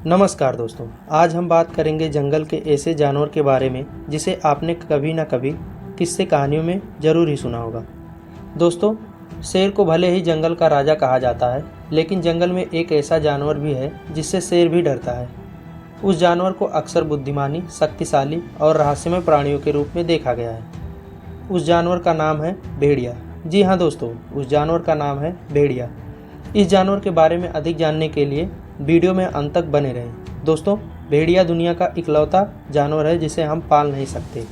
नमस्कार दोस्तों, आज हम बात करेंगे जंगल के ऐसे जानवर के बारे में जिसे आपने कभी ना कभी किस्से कहानियों में ज़रूर ही सुना होगा। दोस्तों, शेर को भले ही जंगल का राजा कहा जाता है, लेकिन जंगल में एक ऐसा जानवर भी है जिससे शेर भी डरता है। उस जानवर को अक्सर बुद्धिमानी, शक्तिशाली और रहस्यमय प्राणियों के रूप में देखा गया है। उस जानवर का नाम है भेड़िया। जी हाँ दोस्तों, उस जानवर का नाम है भेड़िया। इस जानवर के बारे में अधिक जानने के लिए वीडियो में अंत तक बने रहें। दोस्तों, भेड़िया दुनिया का इकलौता जानवर है जिसे हम पाल नहीं सकते।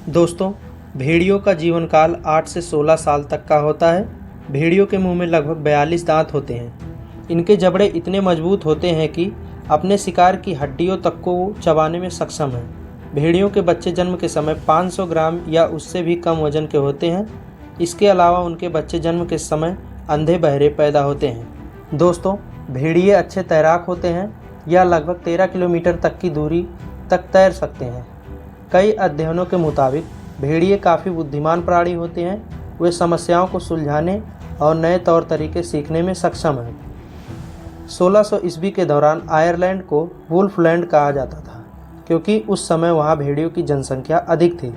दोस्तों, भेड़ियों का जीवन काल 8 से 16 साल तक का होता है। भेड़ियों के मुंह में लगभग 42 दांत होते हैं। इनके जबड़े इतने मजबूत होते हैं कि अपने शिकार की हड्डियों तक को चबाने में सक्षम है। भेड़ियों के बच्चे जन्म के समय 500 ग्राम या उससे भी कम वजन के होते हैं। इसके अलावा उनके बच्चे जन्म के समय अंधे बहरे पैदा होते हैं। दोस्तों, भेड़िए अच्छे तैराक होते हैं। यह लगभग 13 किलोमीटर तक की दूरी तक तैर सकते हैं। कई अध्ययनों के मुताबिक भेड़िए काफ़ी बुद्धिमान प्राणी होते हैं। वे समस्याओं को सुलझाने और नए तौर तरीके सीखने में सक्षम हैं। 1600 ईस्वी के दौरान आयरलैंड को वुल्फलैंड कहा जाता था, क्योंकि उस समय वहाँ भेड़ियों की जनसंख्या अधिक थी।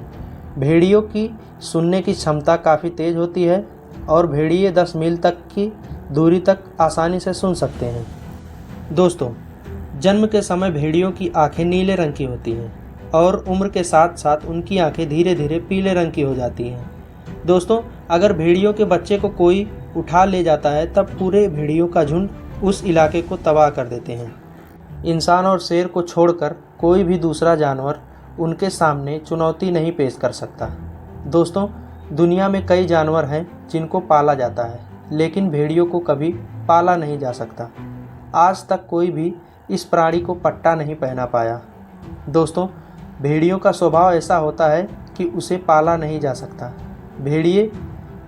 भेड़ियों की सुनने की क्षमता काफ़ी तेज़ होती है और भेड़िए 10 मील तक की दूरी तक आसानी से सुन सकते हैं। दोस्तों, जन्म के समय भेड़ियों की आंखें नीले रंग की होती हैं और उम्र के साथ साथ उनकी आंखें धीरे धीरे पीले रंग की हो जाती हैं। दोस्तों, अगर भेड़ियों के बच्चे को कोई उठा ले जाता है तब पूरे भेड़ियों का झुंड उस इलाके को तबाह कर देते हैं। इंसान और शेर को छोड़कर कोई भी दूसरा जानवर उनके सामने चुनौती नहीं पेश कर सकता। दोस्तों, दुनिया में कई जानवर हैं जिनको पाला जाता है, लेकिन भेड़ियों को कभी पाला नहीं जा सकता। आज तक कोई भी इस प्राणी को पट्टा नहीं पहना पाया। दोस्तों, भेड़ियों का स्वभाव ऐसा होता है कि उसे पाला नहीं जा सकता। भेड़िए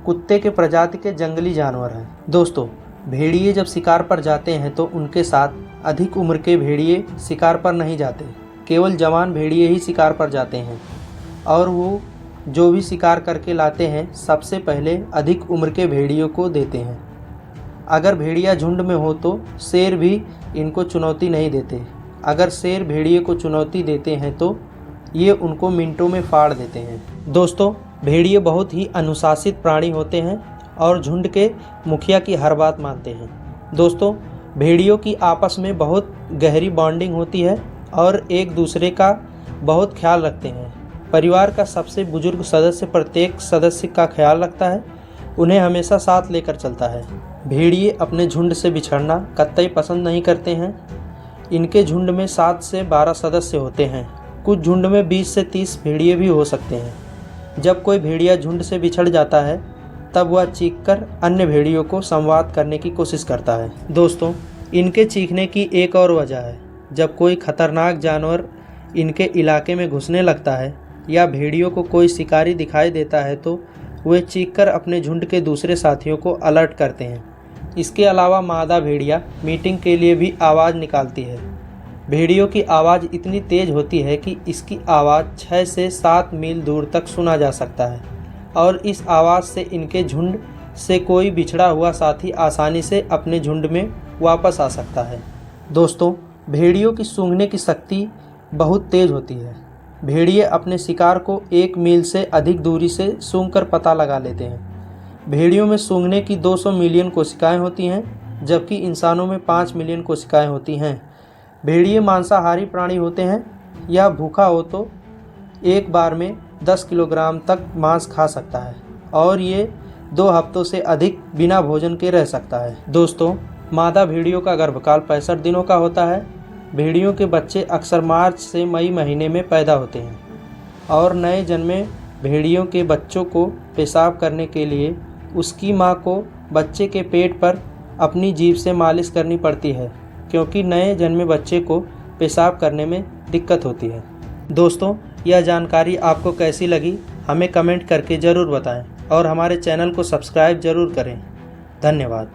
कुत्ते के प्रजाति के जंगली जानवर हैं। दोस्तों, भेड़िए जब शिकार पर जाते हैं तो उनके साथ अधिक उम्र के भेड़िए शिकार पर नहीं जाते। केवल जवान भेड़िए ही शिकार पर जाते हैं और वो जो भी शिकार करके लाते हैं सबसे पहले अधिक उम्र के भेड़ियों को देते हैं। अगर भेड़िया झुंड में हो तो शेर भी इनको चुनौती नहीं देते। अगर शेर भेड़िए को चुनौती देते हैं तो ये उनको मिनटों में फाड़ देते हैं। दोस्तों, भेड़िए बहुत ही अनुशासित प्राणी होते हैं और झुंड के मुखिया की हर बात मानते हैं। दोस्तों, भेड़ियों की आपस में बहुत गहरी बॉन्डिंग होती है और एक दूसरे का बहुत ख्याल रखते हैं। परिवार का सबसे बुजुर्ग सदस्य प्रत्येक सदस्य का ख्याल रखता है, उन्हें हमेशा साथ लेकर चलता है। भेड़िए अपने झुंड से बिछड़ना कतई पसंद नहीं करते हैं। इनके झुंड में 7 से 12 सदस्य होते हैं। कुछ झुंड में 20 से 30 भेड़िए भी हो सकते हैं। जब कोई भेड़िया झुंड से बिछड़ जाता है तब वह चीखकर अन्य भेड़ियों को संवाद करने की कोशिश करता है। दोस्तों, इनके चीखने की एक और वजह है। जब कोई खतरनाक जानवर इनके इलाके में घुसने लगता है या भेड़ियों को कोई शिकारी दिखाई देता है तो वे चीखकर अपने झुंड के दूसरे साथियों को अलर्ट करते हैं। इसके अलावा मादा भेड़िया मीटिंग के लिए भी आवाज़ निकालती है। भेड़ियों की आवाज़ इतनी तेज़ होती है कि इसकी आवाज़ 6 से 7 मील दूर तक सुना जा सकता है और इस आवाज़ से इनके झुंड से कोई बिछड़ा हुआ साथी आसानी से अपने झुंड में वापस आ सकता है। दोस्तों, भेड़ियों की सूंघने की शक्ति बहुत तेज़ होती है। भेड़िए अपने शिकार को 1 मील से अधिक दूरी से सूंघकर पता लगा लेते हैं। भेड़ियों में सूंघने की 200 मिलियन कोशिकाएं होती हैं, जबकि इंसानों में 5 मिलियन कोशिकाएं होती हैं। भेड़िए मांसाहारी प्राणी होते हैं। यह भूखा हो तो एक बार में 10 किलोग्राम तक मांस खा सकता है और ये 2 हफ्तों से अधिक बिना भोजन के रह सकता है। दोस्तों, मादा भेड़ियों का गर्भकाल 65 दिनों का होता है। भेड़ियों के बच्चे अक्सर मार्च से मई महीने में पैदा होते हैं और नए जन्मे भेड़ियों के बच्चों को पेशाब करने के लिए उसकी मां को बच्चे के पेट पर अपनी जीभ से मालिश करनी पड़ती है, क्योंकि नए जन्मे बच्चे को पेशाब करने में दिक्कत होती है। दोस्तों, यह जानकारी आपको कैसी लगी हमें कमेंट करके ज़रूर बताएं और हमारे चैनल को सब्सक्राइब ज़रूर करें। धन्यवाद।